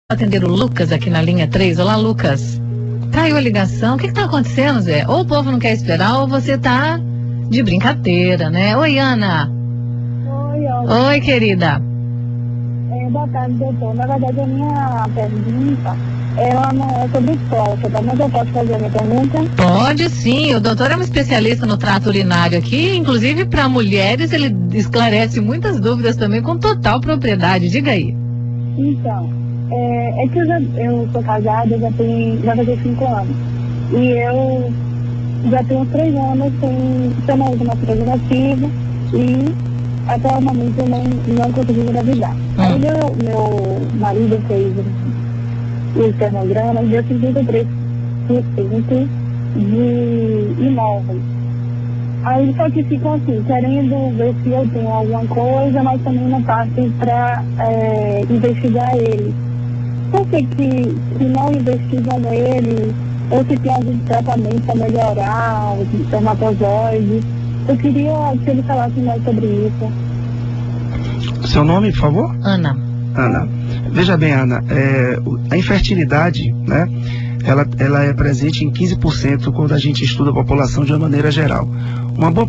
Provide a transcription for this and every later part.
Atender o Lucas aqui na linha 3. Olá, Lucas. Caiu a ligação. O que está acontecendo, Zé? Ou o povo não quer esperar, ou você tá de brincadeira, né? Oi, Ana. Oi. Oi, querida. Boa tarde, doutor. Na verdade, a minha pergunta ela não é sobre próstata, mas eu posso fazer a minha pergunta? Pode sim. O doutor é um especialista no trato urinário aqui. Inclusive, para mulheres, ele esclarece muitas dúvidas também com total propriedade. Diga aí. Então, é que eu sou casada, vai fazer 5 anos. E eu já tenho 3 anos sem uma última preservativa e até o momento eu não consegui engravidar. Aí meu marido fez o esternograma e deu 53% de imóveis. Aí só que ficou assim, querendo ver se eu tenho alguma coisa, mas também não passem para investigar ele. Por que não investigam ele, ou se tem algum tratamento para melhorar os espermatozoides? Eu queria que ele falasse mais sobre isso. Seu nome, por favor? Ana. Ana. Veja bem, Ana, a infertilidade, né, ela é presente em 15% quando a gente estuda a população de uma maneira geral. Uma boa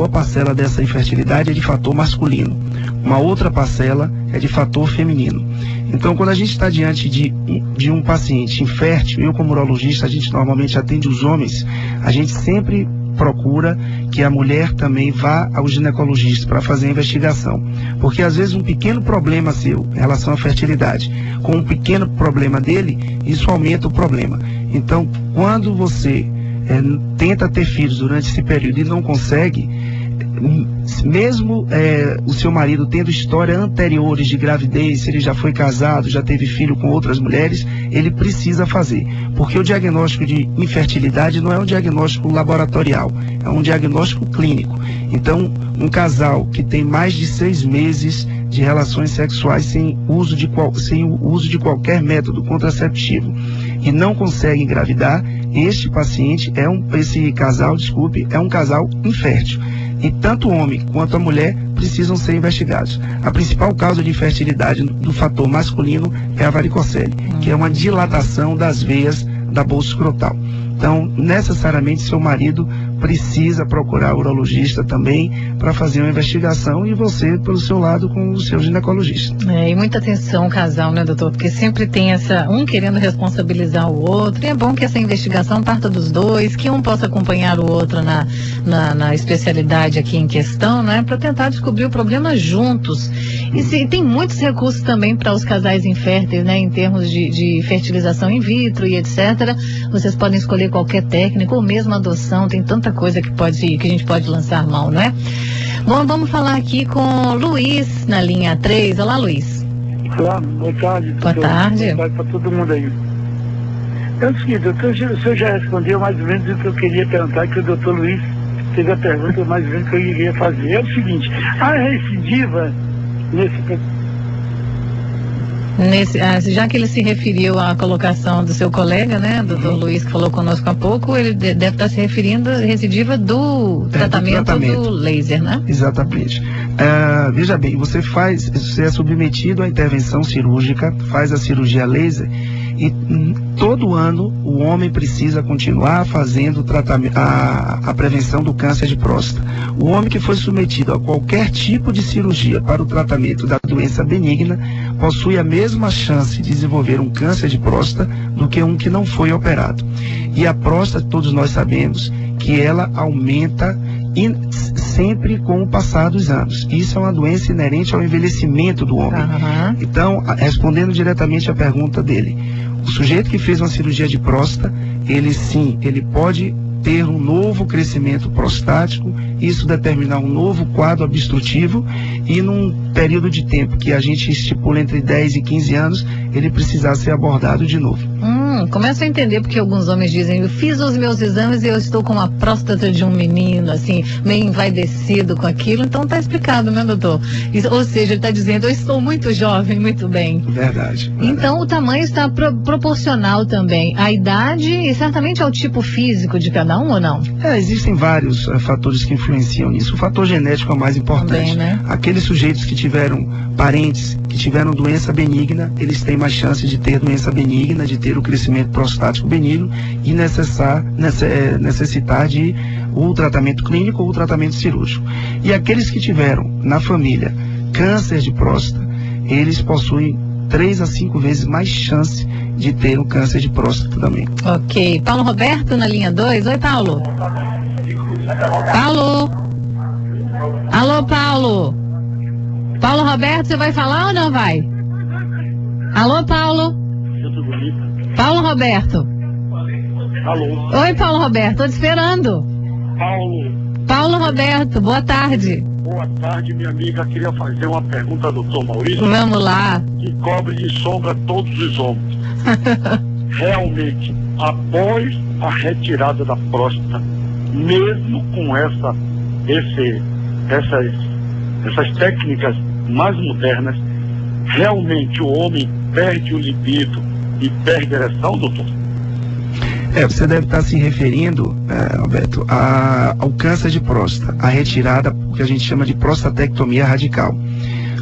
parcela dessa infertilidade é de fator masculino. Uma outra parcela é de fator feminino. Então, quando a gente está diante de um paciente infértil, eu como urologista, a gente normalmente atende os homens, a gente sempre procura que a mulher também vá ao ginecologista para fazer a investigação. Porque às vezes um pequeno problema seu em relação à fertilidade, com um pequeno problema dele, isso aumenta o problema. Então, quando você tenta ter filhos durante esse período e não consegue, mesmo o seu marido tendo história anteriores de gravidez, se ele já foi casado, já teve filho com outras mulheres, ele precisa fazer. Porque o diagnóstico de infertilidade não é um diagnóstico laboratorial, é um diagnóstico clínico. Então, um casal que tem mais de 6 meses de relações sexuais sem o uso de qualquer método contraceptivo e não consegue engravidar, esse casal é um casal infértil. E tanto o homem quanto a mulher precisam ser investigados. A principal causa de infertilidade do fator masculino é a varicocele, que é uma dilatação das veias da bolsa escrotal. Então, necessariamente, seu marido precisa procurar o urologista também para fazer uma investigação e você, pelo seu lado, com o seu ginecologista. E muita atenção, casal, né, doutor? Porque sempre tem um querendo responsabilizar o outro. E é bom que essa investigação parta dos dois, que um possa acompanhar o outro na especialidade aqui em questão, né? Para tentar descobrir o problema juntos. E tem muitos recursos também para os casais inférteis, né? Em termos de fertilização in vitro e etc. Vocês podem escolher qualquer técnica ou mesmo adoção. Tem tanta coisa que a gente pode lançar mão, não é? Bom, vamos falar aqui com o Luiz na linha 3. Olá, Luiz. Olá, boa tarde. Boa tarde. Boa tarde para todo mundo aí. É o seguinte, doutor, o senhor já respondeu mais ou menos o que eu queria perguntar, que o doutor Luiz fez a pergunta mais ou menos que eu iria fazer. É o seguinte, a recidiva já que ele se referiu à colocação do seu colega, né, doutor Luiz, que falou conosco há pouco, ele deve estar se referindo à recidiva do tratamento do laser, né? Exatamente. Veja bem, você é submetido à intervenção cirúrgica, faz a cirurgia laser e todo ano o homem precisa continuar fazendo a prevenção do câncer de próstata. O homem que foi submetido a qualquer tipo de cirurgia para o tratamento da doença benigna possui a mesma chance de desenvolver um câncer de próstata do que um que não foi operado. E a próstata, todos nós sabemos que ela aumenta sempre com o passar dos anos. Isso é uma doença inerente ao envelhecimento do homem. Então, respondendo diretamente à pergunta dele, o sujeito que fez uma cirurgia de próstata, ele pode ter um novo crescimento prostático, isso determinar um novo quadro obstrutivo e num período de tempo que a gente estipula entre 10 e 15 anos, ele precisar ser abordado de novo. Começo a entender porque alguns homens dizem, eu fiz os meus exames e eu estou com a próstata de um menino, assim, meio envaidecido com aquilo, então tá explicado, né, doutor? Ou seja, ele está dizendo, eu estou muito jovem, muito bem. Verdade. Então o tamanho está proporcional também à idade e certamente ao tipo físico de cada um, ou não? Existem vários fatores que influenciam nisso. O fator genético é o mais importante. Também, né? Aqueles sujeitos que tiveram parentes que tiveram doença benigna, eles têm mais chance de ter doença benigna, de ter o crescimento prostático benigno e necessitar de ou tratamento clínico ou tratamento cirúrgico. E aqueles que tiveram na família câncer de próstata, eles possuem 3 a 5 vezes mais chance de ter um câncer de próstata também. Ok. Paulo Roberto na linha 2. Oi, Paulo. Paulo. Alô, Paulo. Paulo Roberto, você vai falar ou não vai? Alô, Paulo. Paulo Roberto. Alô. Oi, Paulo Roberto, tô te esperando. Paulo Roberto, boa tarde. Boa tarde, minha amiga. Queria fazer uma pergunta ao doutor Maurício. Vamos lá. Que cobre de sombra todos os homens. Realmente, após a retirada da próstata, mesmo com essas técnicas mais modernas, realmente o homem perde o libido e perde a ereção, doutor? Você deve estar se referindo, Alberto, ao câncer de próstata, a retirada, o que a gente chama de prostatectomia radical.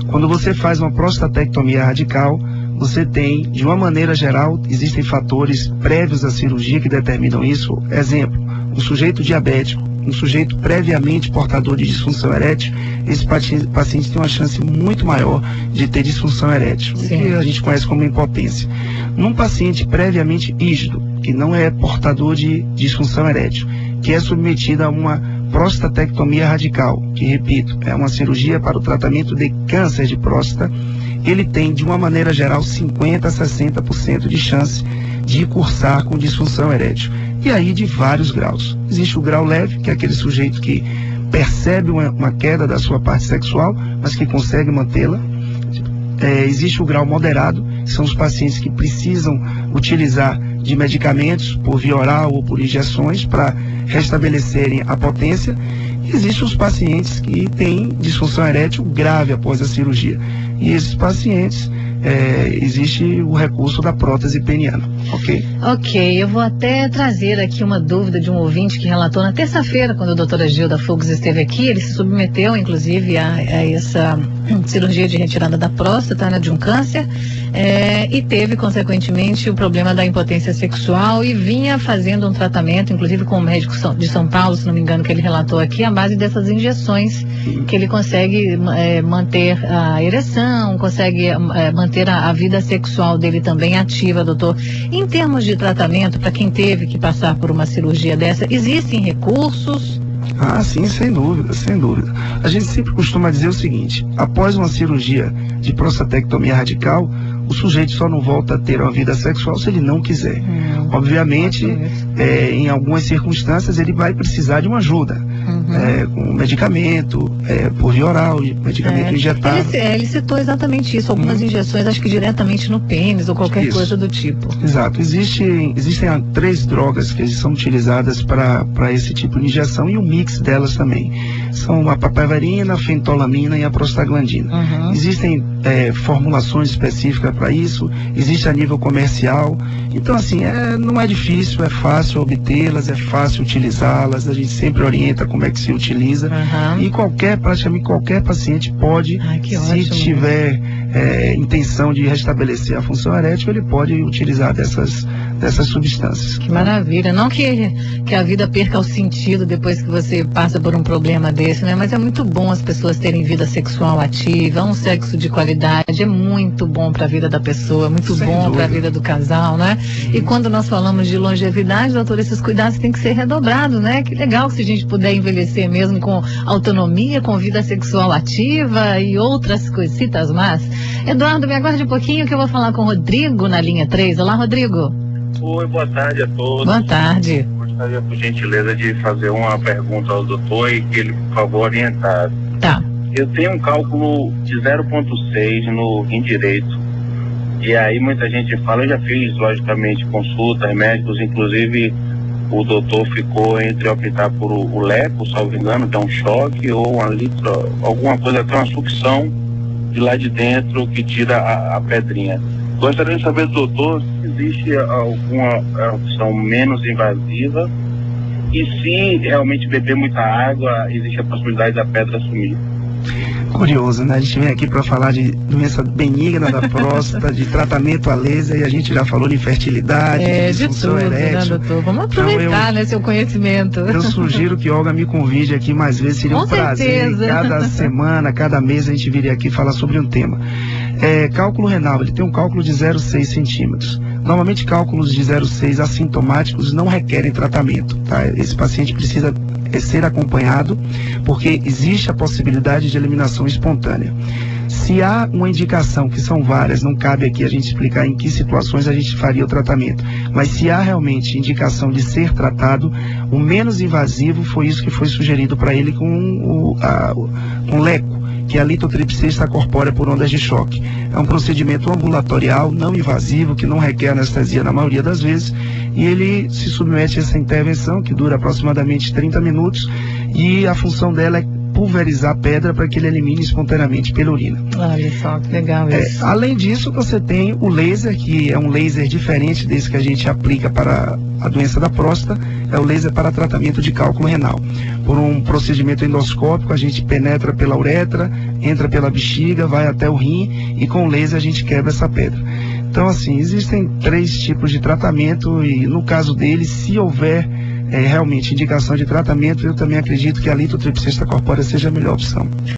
Quando você faz uma prostatectomia radical, você tem, de uma maneira geral, existem fatores prévios à cirurgia que determinam isso. Exemplo, um sujeito diabético, um sujeito previamente portador de disfunção erétil, esse paciente tem uma chance muito maior de ter disfunção erétil, o que a gente conhece como impotência. Num paciente previamente rígido, que não é portador de disfunção erétil, que é submetido a uma prostatectomia radical, que, repito, é uma cirurgia para o tratamento de câncer de próstata, ele tem, de uma maneira geral, 50% a 60% de chance de cursar com disfunção erétil. E aí de vários graus. Existe o grau leve, que é aquele sujeito que percebe uma queda da sua parte sexual, mas que consegue mantê-la. Existe o grau moderado, que são os pacientes que precisam utilizar de medicamentos por via oral ou por injeções para restabelecerem a potência. E existem os pacientes que têm disfunção erétil grave após a cirurgia. E esses pacientes, existe o recurso da prótese peniana, ok? Ok, eu vou até trazer aqui uma dúvida de um ouvinte que relatou na terça-feira, quando a doutora Gilda Fugos esteve aqui, ele se submeteu, inclusive, a essa cirurgia de retirada da próstata, né, de um câncer, e teve, consequentemente, o problema da impotência sexual e vinha fazendo um tratamento, inclusive com o médico de São Paulo, se não me engano, que ele relatou aqui, à base dessas injeções, que ele consegue manter a ereção, consegue manter a vida sexual dele também ativa, doutor. Em termos de tratamento, para quem teve que passar por uma cirurgia dessa, existem recursos? Sim, sem dúvida, sem dúvida. A gente sempre costuma dizer o seguinte: após uma cirurgia de prostatectomia radical, o sujeito só não volta a ter uma vida sexual se ele não quiser. Obviamente, em algumas circunstâncias, ele vai precisar de uma ajuda, com medicamento, por via oral, medicamento injetável. Ele citou exatamente isso, algumas injeções, acho que diretamente no pênis ou qualquer coisa do tipo. Exato. Existem 3 drogas que são utilizadas para esse tipo de injeção e o mix delas também. São a papaverina, a fentolamina e a prostaglandina. Existem formulações específicas para isso, existe a nível comercial. Então, assim, não é difícil, é fácil obtê-las, é fácil utilizá-las, a gente sempre orienta como é que se utiliza. E praticamente qualquer paciente pode, se tiver intenção de restabelecer a função erétil, ele pode utilizar dessas substâncias. Que maravilha. Não que a vida perca o sentido depois que você passa por um problema desse, né? Mas é muito bom as pessoas terem vida sexual ativa, um sexo de qualidade, é muito bom para a vida da pessoa, é muito bom para a vida do casal, né? E quando nós falamos de longevidade, doutor, esses cuidados têm que ser redobrados, né? Que legal se a gente puder envelhecer mesmo com autonomia, com vida sexual ativa e outras coisitas más. Eduardo, me aguarde um pouquinho que eu vou falar com o Rodrigo na linha 3. Olá, Rodrigo. Oi, boa tarde a todos. Boa tarde. Gostaria, por gentileza, de fazer uma pergunta ao doutor e que ele, por favor, orientasse. Tá. Eu tenho um cálculo de 0,6 no rim direito. E aí muita gente fala, eu já fiz, logicamente, consultas, médicos, inclusive o doutor ficou entre optar por o leco, salvo engano, que é um choque, ou uma alguma coisa, até uma sucção de lá de dentro que tira a pedrinha. Gostaria de saber, doutor, se existe alguma opção menos invasiva e se realmente beber muita água, existe a possibilidade da pedra sumir. Curioso, né? A gente vem aqui para falar de doença benigna da próstata, de tratamento a laser, e a gente já falou de infertilidade, de disfunção erétil. Né, doutor? Vamos aproveitar, né, seu conhecimento. Eu sugiro que Olga me convide aqui mais vezes, seria um prazer. Cada semana, cada mês a gente viria aqui falar sobre um tema. Cálculo renal, ele tem um cálculo de 0,6 centímetros. Normalmente cálculos de 0,6 assintomáticos não requerem tratamento, tá? Esse paciente precisa ser acompanhado, porque existe a possibilidade de eliminação espontânea. Se há uma indicação, que são várias, não cabe aqui a gente explicar em que situações a gente faria o tratamento, mas se há realmente indicação de ser tratado, o menos invasivo foi isso que foi sugerido para ele com o leco, que é a litotripsia corpórea por ondas de choque. É um procedimento ambulatorial, não invasivo, que não requer anestesia na maioria das vezes, e ele se submete a essa intervenção, que dura aproximadamente 30 minutos, e a função dela é pulverizar a pedra para que ele elimine espontaneamente pela urina. Olha só, que legal isso. Além disso, você tem o laser, que é um laser diferente desse que a gente aplica para a doença da próstata, é o laser para tratamento de cálculo renal. Por um procedimento endoscópico, a gente penetra pela uretra, entra pela bexiga, vai até o rim, e com o laser a gente quebra essa pedra. Então, assim, existem 3 tipos de tratamento, e no caso dele, se houver realmente indicação de tratamento, eu também acredito que a litotripsia corpórea seja a melhor opção.